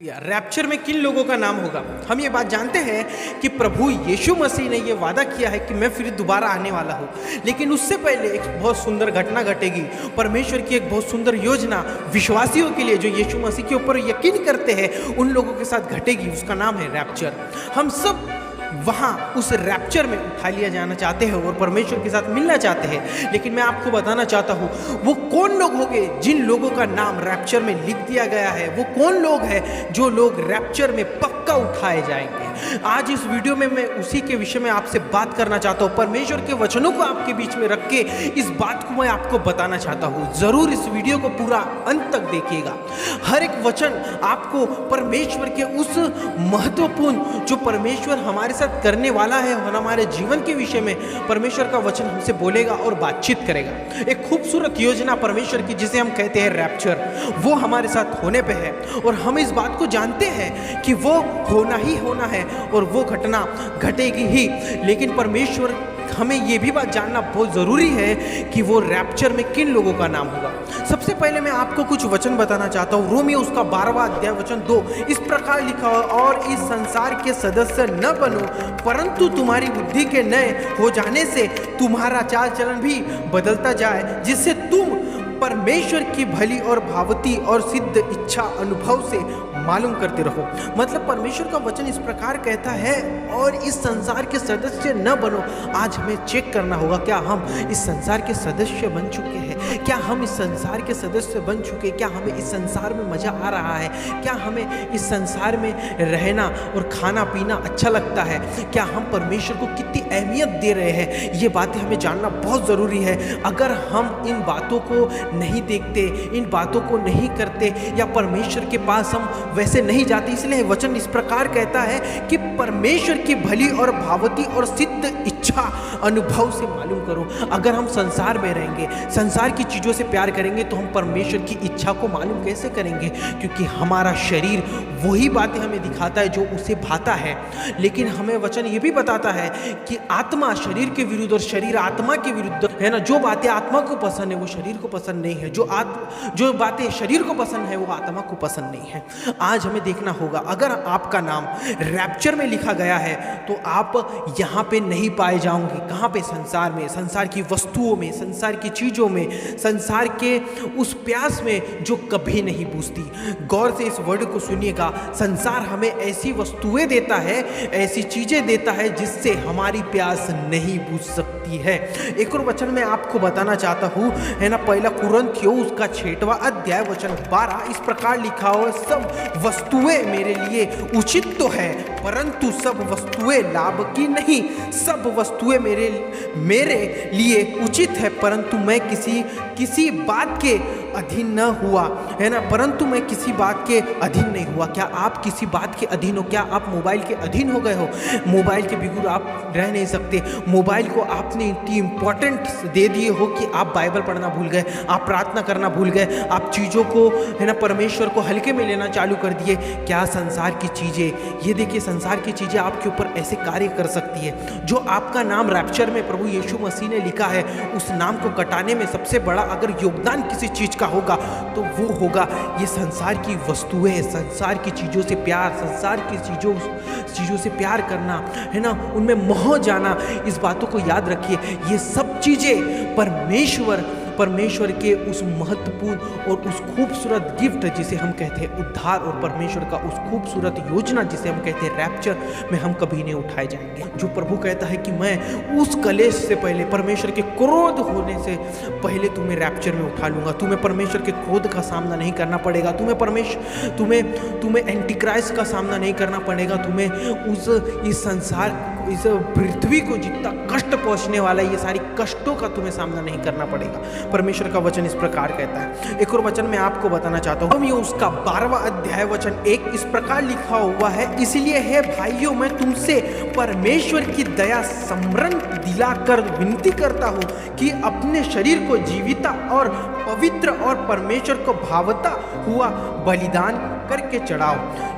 Rapture में किन लोगों का नाम होगा? हम ये बात जानते हैं कि प्रभु यीशु मसीह ने ये वादा किया है कि मैं फिर दोबारा आने वाला हूँ, लेकिन उससे पहले एक बहुत सुंदर घटना घटेगी। परमेश्वर की एक बहुत सुंदर योजना विश्वासियों के लिए जो यीशु मसीह के ऊपर यकीन करते हैं उन लोगों के साथ घटेगी। उसका नाम है रैप्चर। हम सब वहाँ उस रैप्चर में उठा लिया जाना चाहते हैं और परमेश्वर के साथ मिलना चाहते हैं, लेकिन मैं आपको बताना चाहता हूँ वो कौन लोग होंगे जिन लोगों का नाम रैप्चर में लिख दिया गया है। वो कौन लोग हैं जो लोग रैप्चर में पक्का उठाए जाएंगे। आज इस वीडियो में मैं उसी के विषय में आपसे बात करना चाहता हूँ। परमेश्वर के वचनों को आपके बीच में रख के इस बात को मैं आपको बताना चाहता हूँ। जरूर इस वीडियो को पूरा अंत तक देखिएगा। हर एक वचन आपको परमेश्वर के उस महत्वपूर्ण जो परमेश्वर हमारे साथ करने वाला है और हमारे जीवन के विषय में परमेश्वर का वचन हमसे बोलेगा और बातचीत करेगा। एक खूबसूरत योजना परमेश्वर की जिसे हम कहते हैं रैप्चर, वो हमारे साथ होने पे है और हम इस बात को जानते हैं कि वो होना ही होना है और वो घटना घटेगी ही। लेकिन परमेश्वर हमें ये भी बात जानना बहुत ज़रूरी है कि वो रैप्चर में किन लोगों का नाम होगा। सबसे पहले मैं आपको कुछ वचन बताना चाहता हूँ। रोमियो उसका 12वां अध्याय वचन 2 इस प्रकार लिखा हो, और इस संसार के सदस्य न बनो, परंतु तुम्हारी बुद्धि के नए हो जाने से तुम्हारा चाल चलन भी बदलता जाए, जिससे तुम परमेश्वर की भली और भावती और सिद्ध इच्छा अनुभव से मालूम करते रहो। मतलब परमेश्वर का वचन इस प्रकार कहता है, और इस संसार के सदस्य न बनो। आज हमें चेक करना होगा, क्या हम इस संसार के सदस्य बन चुके हैं? क्या हम इस संसार के सदस्य बन चुके हैं? क्या हमें इस संसार में मज़ा आ रहा है? क्या हमें इस संसार में रहना और खाना पीना अच्छा लगता है? क्या हम परमेश्वर को कितनी अहमियत दे रहे हैं? ये बातें हमें जानना बहुत ज़रूरी है। अगर हम इन बातों को नहीं देखते, इन बातों को नहीं करते, या परमेश्वर के पास हम वैसे नहीं जाते, इसलिए वचन इस प्रकार कहता है कि परमेश्वर की भली और भावती और सिद्ध इच्छा अनुभव से मालूम करो। अगर हम संसार में रहेंगे, संसार की चीज़ों से प्यार करेंगे, तो हम परमेश्वर की इच्छा को मालूम कैसे करेंगे? क्योंकि हमारा शरीर वही बातें हमें दिखाता है जो उसे भाता है। लेकिन हमें वचन ये भी बताता है कि आत्मा शरीर के विरुद्ध और शरीर आत्मा के विरुद्ध है ना। जो बातें आत्मा को पसंद है वो शरीर को पसंद नहीं है, जो बातें शरीर को पसंद है वो आत्मा को पसंद नहीं है। आज हमें देखना होगा, अगर आपका नाम रैप्चर में लिखा गया है तो आप यहाँ पे नहीं पाए जाओगे। कहाँ पे? संसार में, संसार की वस्तुओं में, संसार की चीज़ों में, संसार के उस प्यास में जो कभी नहीं बुझती। गौर से इस वर्ड को सुनिएगा। संसार हमें ऐसी वस्तुएं देता है, ऐसी चीज़ें देता है जिससे हमारी प्यास नहीं बुझ सकती है। एक और वचन मैं आपको बताना चाहता हूँ, है ना, पहला कुरिन्थियों उसका 6वां अध्याय वचन 12 इस प्रकार लिखा हो, सब वस्तुएं मेरे लिए उचित तो है, परंतु सब वस्तुएं लाभ की नहीं। सब वस्तुएं मेरे लिए उचित है, परंतु मैं किसी बात के अधीन न हुआ, है ना, परंतु मैं किसी बात के अधीन नहीं हुआ। क्या आप किसी बात के अधीन हो? क्या आप मोबाइल के अधीन हो गए हो? मोबाइल के बिगुर आप रह नहीं सकते। मोबाइल को आपने इतनी इंपॉर्टेंट दे दिए हो कि आप बाइबल पढ़ना भूल गए, आप प्रार्थना करना भूल गए, आप चीज़ों को, है ना, परमेश्वर को हल्के में लेना चालू कर दिए। क्या संसार की चीज़ें, ये देखिए, संसार की चीज़ें आपके ऊपर ऐसे कार्य कर सकती है। जो आपका नाम रैप्चर में प्रभु यीशु मसीह ने लिखा है, उस नाम को कटाने में सबसे बड़ा अगर योगदान किसी चीज़ का होगा तो वो होगा ये संसार की वस्तुएं, संसार की चीज़ों से प्यार, संसार की चीज़ों से प्यार करना, है ना, उनमें मोह जाना। इस बातों को याद रखिए, ये सब चीज़ें परमेश्वर के उस महत्वपूर्ण और उस खूबसूरत गिफ्ट जिसे हम कहते हैं उद्धार, और परमेश्वर का उस खूबसूरत योजना जिसे हम कहते हैं रैप्चर में हम कभी नहीं उठाए जाएंगे। जो प्रभु कहता है कि मैं उस कलेश से पहले, परमेश्वर के क्रोध होने से पहले तुम्हें रैप्चर में उठा लूंगा। तुम्हें परमेश्वर के क्रोध का सामना नहीं करना पड़ेगा। तुम्हें एंटीक्राइस्ट का सामना नहीं करना पड़ेगा। तुम्हें इस संसार, इस पृथ्वी को जितना कष्ट पहुंचने वाला है, ये सारी कष्टों का तुम्हें सामना नहीं करना पड़ेगा। परमेश्वर का वचन इस प्रकार कहता है। एक और वचन मैं आपको बताना चाहता हूँ, रोमियो उसका 12वां अध्याय वचन 1 इस प्रकार लिखा हुआ है, इसलिए है भाइयों, मैं तुमसे परमेश्वर की दया स्मरण दिलाकर विनती करता हूँ कि अपने शरीर को जीविता और पवित्र और परमेश्वर को भावता हुआ बलिदान करके चढ़ाओ,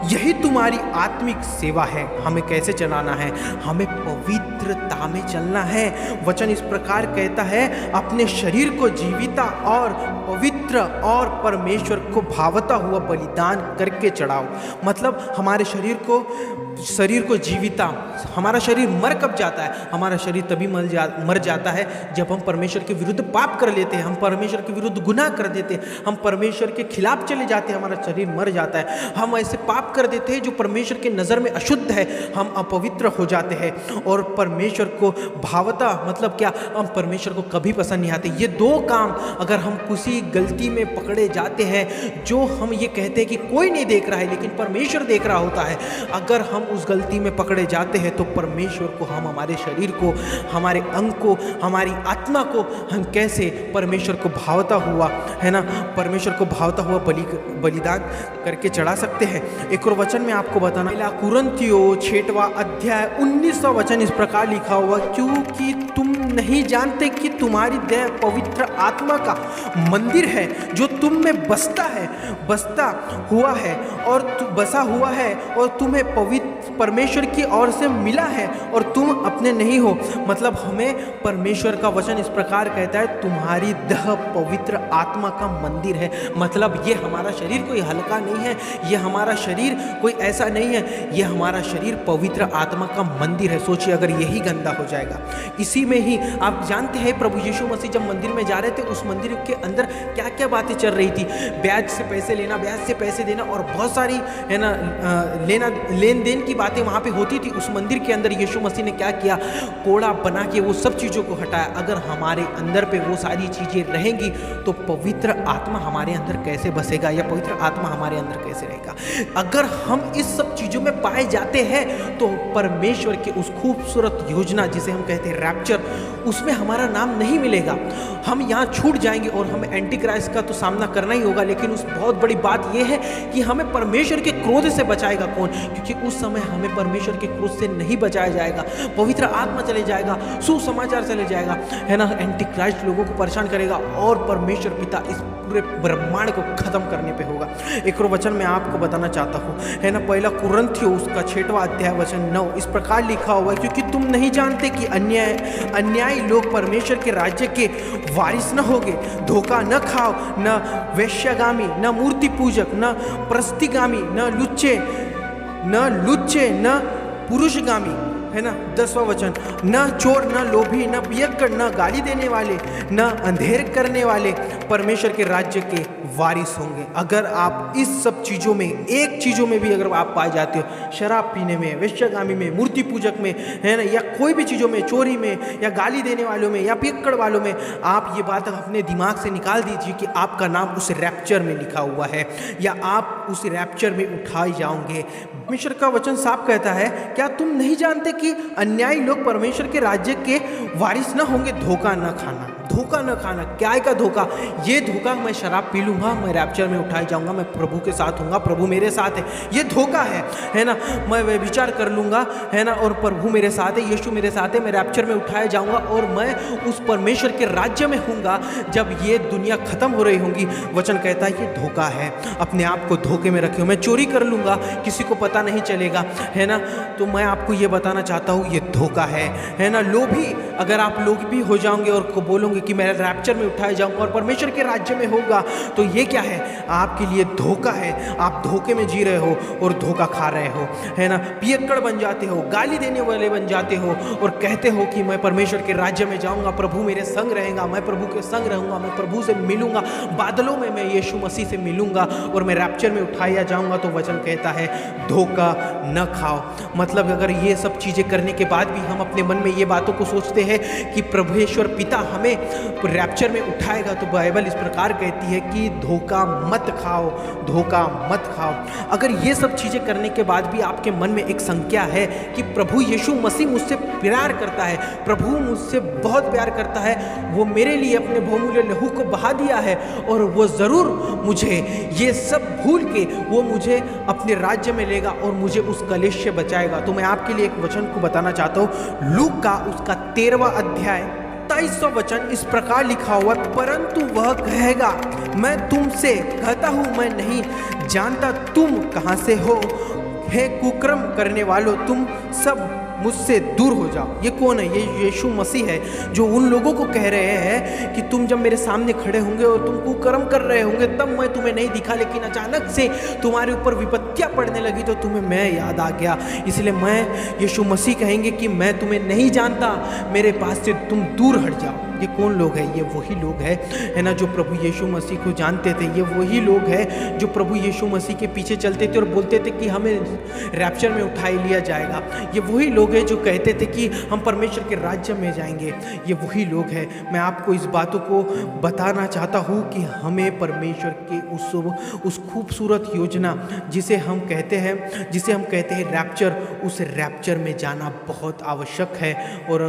यही तुम्हारी आत्मिक सेवा है। हमें कैसे चलाना है? हमें पवित्रता में चलना है। वचन इस प्रकार कहता है, अपने शरीर को जीविता और पवित्र और परमेश्वर को भावता हुआ बलिदान करके चढ़ाओ। मतलब हमारे शरीर को जीविता, हमारा शरीर मर कब जाता है? हमारा शरीर तभी मर जाता है जब हम परमेश्वर के विरुद्ध पाप कर लेते हैं, हम परमेश्वर के विरुद्ध गुनाह कर देते हैं, हम परमेश्वर के खिलाफ चले जाते हैं, हमारा शरीर मर जाता है। हम ऐसे पाप कर देते हैं जो परमेश्वर के नज़र में अशुद्ध है, हम अपवित्र हो जाते हैं और परमेश्वर को भावता मतलब क्या? हम परमेश्वर को कभी पसंद नहीं आते। ये दो काम अगर हम किसी गलती में पकड़े जाते हैं, जो हम ये कहते हैं कि कोई नहीं देख रहा है लेकिन परमेश्वर देख रहा होता है, अगर हम उस गलती में पकड़े जाते हैं तो परमेश्वर को, हम हमारे शरीर को, हमारे अंग को, हमारी आत्मा को हम कैसे परमेश्वर को भावता हुआ, है ना, परमेश्वर को भावता हुआ बलिदान करके चढ़ा सकते हैं। एक और वचन में आपको बताना, पहला कुरिन्थियों 6वां अध्याय 19वां वचन इस प्रकार लिखा हुआ, क्योंकि तुम नहीं जानते कि तुम्हारी देह पवित्र आत्मा का मंदिर है जो तुम में बसा हुआ है और तुम्हें पवित्र परमेश्वर की ओर से मिला है और तुम अपने नहीं हो। मतलब हमें परमेश्वर का वचन इस प्रकार कहता है, तुम्हारी देह पवित्र आत्मा का मंदिर है। मतलब ये हमारा शरीर कोई हल्का नहीं है, ये हमारा शरीर कोई ऐसा नहीं है, ये हमारा शरीर पवित्र आत्मा का मंदिर है। सोचिए अगर यही गंदा हो जाएगा। इसी में ही आप जानते हैं प्रभु यीशु मसीह जब मंदिर में जा रहे थे, उस मंदिर के अंदर क्या क्या बातें चल रही थी? ब्याज से पैसे लेना, ब्याज से पैसे देना और बहुत सारी, है ना, लेन देन की बातें वहाँ पे होती थी। उस मंदिर के अंदर यीशु मसीह ने क्या किया? कोड़ा बना के वो सब चीज़ों को हटाया। अगर हमारे अंदर पे वो सारी चीज़ें रहेंगी तो पवित्र आत्मा हमारे अंदर कैसे बसेगा या पवित्र आत्मा हमारे अंदर कैसे रहेगा? अगर हम इस सब चीज़ों में पाए जाते हैं तो परमेश्वर के उस खूबसूरत योजना जिसे हम कहते हैं रैप्चर, उसमें हमारा नाम नहीं मिलेगा। हम यहाँ छूट जाएंगे और हमें एंटी क्राइस्ट का तो सामना करना ही होगा। लेकिन उस बहुत बड़ी बात यह है कि हमें परमेश्वर के क्रोध से बचाएगा कौन? क्योंकि उस समय हमें परमेश्वर के क्रोध से नहीं बचाया जाएगा, पवित्र आत्मा चले जाएगा, सुसमाचार चले जाएगा, है ना, एंटी क्राइस्ट लोगों को परेशान करेगा और परमेश्वर पिता इस पूरे ब्रह्मांड को खत्म करने पे होगा। एक और वचन मैं आपको बताना चाहता हूँ, है ना, पहला कुरिन्थियों उसका 6वां अध्याय वचन 9 इस प्रकार लिखा हुआ है, क्योंकि तुम नहीं जानते कि अन्यायी लोग परमेश्वर के राज्य के वारिस न होगे। धोखा न खाओ, न वेश्यागामी, न मूर्ति पूजक, न प्रस्तिगामी, न लुच्चे, न पुरुषगामी, है ना। 10वां वचन, न चोर, न लोभी, न पियक्कड़, न गाली देने वाले, न अंधेर करने वाले परमेश्वर के राज्य के वारिस होंगे। अगर आप इस सब चीज़ों में, एक चीज़ों में भी अगर आप पाए जाते हो, शराब पीने में, वेश्यागामी में, मूर्ति पूजक में, है ना, या कोई भी चीज़ों में, चोरी में या गाली देने वालों में या पियक्कड़ वालों में, आप ये बात अपने दिमाग से निकाल दीजिए कि आपका नाम उस रैप्चर में लिखा हुआ है या आप उस रैप्चर में उठाए जाओगे। परमेश्वर का वचन साफ कहता है, क्या तुम नहीं जानते कि अन्यायी लोग परमेश्वर के राज्य के वारिस न होंगे? धोखा न खाना, धोखा न खाना। क्या का धोखा? ये धोखा, मैं शराब पी लूँगा, मैं रैप्चर में उठाए जाऊँगा, मैं प्रभु के साथ हूँगा, प्रभु मेरे साथ है, ये धोखा है ना। मैं व्यभिचार कर लूँगा, है ना, और प्रभु मेरे साथ है, यीशु मेरे साथ है, मैं रैप्चर में उठाया जाऊँगा और मैं उस परमेश्वर के राज्य में हूँगा जब ये दुनिया खत्म हो रही होंगी। वचन कहता है ये धोखा है, अपने आप को धोखे में रखे हो। मैं चोरी कर लूँगा, किसी को पता नहीं चलेगा, है ना, तो मैं आपको ये बताना चाहता हूँ ये धोखा है ना। लोभी, अगर आप लोग भी हो जाओगे और को बोलोगे कि मैं रैप्चर में उठाए जाऊंगा और परमेश्वर के राज्य में होगा, तो ये क्या है? आपके लिए धोखा है। आप धोखे में जी रहे हो और धोखा खा रहे हो, है ना। पियक्कड़ बन जाते हो, गाली देने वाले बन जाते हो और कहते हो कि मैं परमेश्वर के राज्य में जाऊंगा, प्रभु मेरे संग रहेगा, मैं प्रभु के संग रहूंगा, मैं प्रभु से मिलूंगा, बादलों में मैं यीशु मसीह से मिलूंगा और मैं रैप्चर में उठाया जाऊंगा। तो वचन कहता है धोखा न खाओ। मतलब अगर ये सब चीज़ें करने के बाद भी हम अपने मन में ये बातों को सोचते हैं कि प्रभुश्वर पिता हमें रैप्चर में उठाएगा, तो बाइबल इस प्रकार कहती है कि धोखा मत खाओ, धोखा मत खाओ। अगर ये सब चीज़ें करने के बाद भी आपके मन में एक संख्या है कि प्रभु यीशु मसीह मुझसे प्यार करता है, प्रभु मुझसे बहुत प्यार करता है, वो मेरे लिए अपने बहुमूल्य लहू को बहा दिया है और वो ज़रूर मुझे ये सब भूल के वो मुझे अपने राज्य में लेगा और मुझे उस कलेश से बचाएगा। तो मैं आपके लिए एक वचन को बताना चाहता हूँ, लूका उसका 13वां अध्याय 23वां वचन इस प्रकार लिखा हुआ है, परंतु वह कहेगा, मैं तुमसे कहता हूँ, मैं नहीं जानता तुम कहाँ से हो, हे कुकर्म करने वालों, तुम सब मुझसे दूर हो जाओ। ये कौन है? ये यीशु मसीह है, जो उन लोगों को कह रहे हैं कि तुम जब मेरे सामने खड़े होंगे और तुम कुकर्म कर रहे होंगे तब मैं तुम्हें नहीं दिखा, लेकिन अचानक से तुम्हारे ऊपर विपत्तियां पड़ने लगी तो तुम्हें मैं याद आ गया, इसलिए मैं यीशु मसीह कहेंगे कि मैं तुम्हें नहीं जानता, मेरे पास से तुम दूर हट जाओ। ये कौन लोग हैं? ये वही लोग हैं, है ना, जो प्रभु यीशु मसीह को जानते थे। ये वही लोग हैं जो प्रभु यीशु मसीह के पीछे चलते थे और बोलते थे कि हमें रैप्चर में उठा लिया जाएगा। ये वही लोग हैं जो कहते थे कि हम परमेश्वर के राज्य में जाएंगे। ये वही लोग हैं। मैं आपको इस बातों को बताना चाहता हूँ कि हमें परमेश्वर के उस खूबसूरत योजना जिसे हम कहते हैं रैप्चर, उस रैप्चर में जाना बहुत आवश्यक है और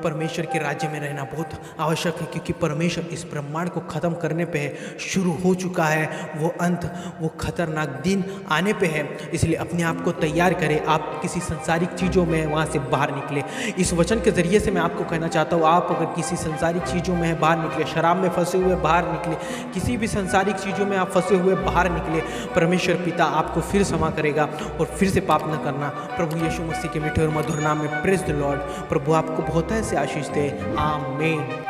परमेश्वर के राज्य में रहना बहुत आवश्यक है, क्योंकि परमेश्वर इस ब्रह्मांड को ख़त्म करने पे शुरू हो चुका है। वो अंत, वो खतरनाक दिन आने पे है, इसलिए अपने आप को तैयार करें। आप किसी संसारिक चीज़ों में वहाँ से बाहर निकले। इस वचन के ज़रिए से मैं आपको कहना चाहता हूँ, आप अगर किसी संसारिक चीज़ों में बाहर निकले, शराब में फंसे हुए बाहर निकले, किसी भी संसारिक चीज़ों में आप फंसे हुए बाहर निकले, परमेश्वर पिता आपको फिर क्षमा करेगा और फिर से पाप न करना। प्रभु यीशु मसीह के मीठे और मधुर नाम में प्रेज़ द लॉर्ड। प्रभु आपको बहुत ऐसे आशीष दे। आमीन।